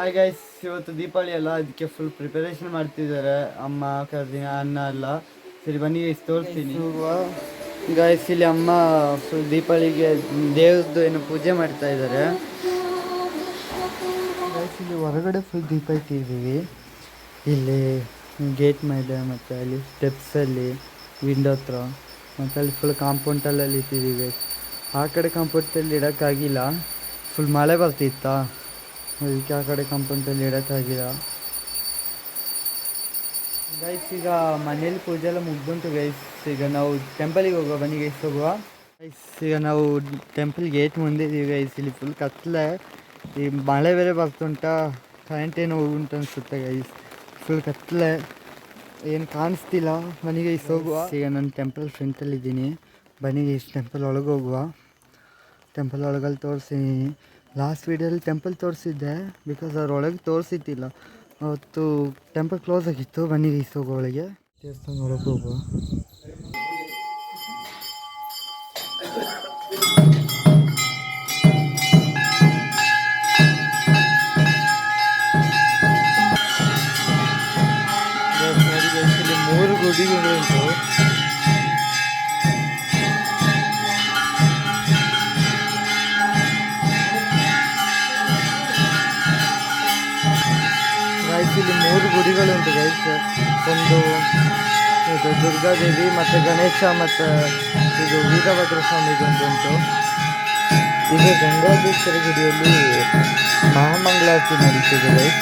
Hi guys, ಇವತ್ತು ದೀಪಾವಳಿ ಅಲ್ಲ, ಅದಕ್ಕೆ ಫುಲ್ ಪ್ರಿಪರೇಷನ್ ಮಾಡ್ತಿದ್ದಾರೆ ಅಮ್ಮ, ಕಸಿನ, ಅಣ್ಣ ಎಲ್ಲ. ಸರಿ ಬನ್ನಿ ಗೈಸ್ ತೋರಿಸ್ತೀನಿ. ಗೈಸ್ ಇಲ್ಲಿ ಅಮ್ಮ ಫುಲ್ ದೀಪಾವಳಿಗೆ ದೇವ್ರದ್ದು ಏನು ಪೂಜೆ ಮಾಡ್ತಾ ಇದ್ದಾರೆ. ಗೈಸ್ ಇಲ್ಲಿ ಹೊರಗಡೆ ಫುಲ್ ದೀಪ ಇಟ್ಟಿದ್ದೀವಿ. ಇಲ್ಲಿ ಗೇಟ್ ಮೇಲೆ ಮತ್ತು ಅಲ್ಲಿ ಸ್ಟೆಪ್ಸಲ್ಲಿ ವಿಂಡೋ ಹತ್ರ ಮತ್ತು ಅಲ್ಲಿ ಫುಲ್ ಕಾಂಪೌಂಡಲ್ಲಿ ಇಟ್ಟಿದ್ದೀವಿ. ಆ ಕಡೆ ಕಾಂಪೌಂಡಲ್ಲಿ ಇಡೋಕ್ಕಾಗಿಲ್ಲ, ಫುಲ್ ಮಳೆ ಬರ್ತಿತ್ತಾ, ಅದಕ್ಕೆ ಆ ಕಡೆ ಕಾಂಪೌಂಡಲ್ಲಿ ಇಡೋಕ್ಕಾಗಿಲ್ಲ. ಗೈಸ್ ಈಗ ಮನೇಲಿ ಪೂಜೆ ಎಲ್ಲ ಮುಗ್ದುಂಟು ಗೈಸ್. ಈಗ ನಾವು ಟೆಂಪಲಿಗೆ ಹೋಗುವ, ಬನ್ನಿ ಗೈಸ್ ಹೋಗುವ. ಗೈಸ್ ಈಗ ನಾವು ಟೆಂಪಲ್ ಗೇಟ್ ಮುಂದೆ ಇದ್ದೀವಿ ಗೈಸ್. ಇಲ್ಲಿ ಫುಲ್ ಕತ್ಲೆ, ಈ ಮಳೆ ಬೇರೆ ಬರ್ತುಂಟಾ, ಕರೆಂಟ್ ಏನೋ ಹೋಗುಂಟು ಅನಿಸುತ್ತೆ ಗೈಸ್. ಫುಲ್ ಕತ್ಲೆ, ಏನು ಕಾಣಿಸ್ತಿಲ್ಲ. ಬನ್ನಿ ಗೈಸ್ ಹೋಗುವ. ಈಗ ನಾನು ಟೆಂಪಲ್ ಫ್ರಂಟಲ್ಲಿದ್ದೀನಿ, ಬನ್ನಿ ಗೈಸ್ ಟೆಂಪಲ್ ಒಳಗೆ ಹೋಗುವ. ಟೆಂಪಲ್ ಒಳಗಲ್ಲಿ ತೋರಿಸ್ತೀನಿ. ಲಾಸ್ಟ್ ವೀಡಿಯೋಲ್ಲಿ ಟೆಂಪಲ್ ತೋರಿಸಿದ್ದೆ, ಬಿಕಾಸ್ ಅವ್ರೊಳಗೆ ತೋರಿಸಿದ್ದಿಲ್ಲ, ಅವತ್ತು ಟೆಂಪಲ್ ಕ್ಲೋಸ್ ಆಗಿತ್ತು. ಬನ್ನಿ ಗೈಸ್ ಹೋಗೋ ಒಳಗೆ, ದೇವಸ್ಥಾನ ಒಳಗೆ ಹೋಗುವ. ಇಲ್ಲಿ 3 ಗುಡಿಗಳುಂಟು. ಇಲ್ಲಿ 3 ಗುಡಿಗಳುಂಟು ಗೈಸ್. ಒಂದು ಇದು ದುರ್ಗಾದೇವಿ ಮತ್ತು ಗಣೇಶ ಮತ್ತು ಇದು ವೀರಭದ್ರ ಸ್ವಾಮಿಗೊಂದುಂಟು. ಈಗ ಗಂಗಾಧೇಶ್ವರ ಗುಡಿಯಲ್ಲಿ ಮಹಾಮಂಗಳಾರತಿ ನಡೀತಿದೆ ಗೈಸ್.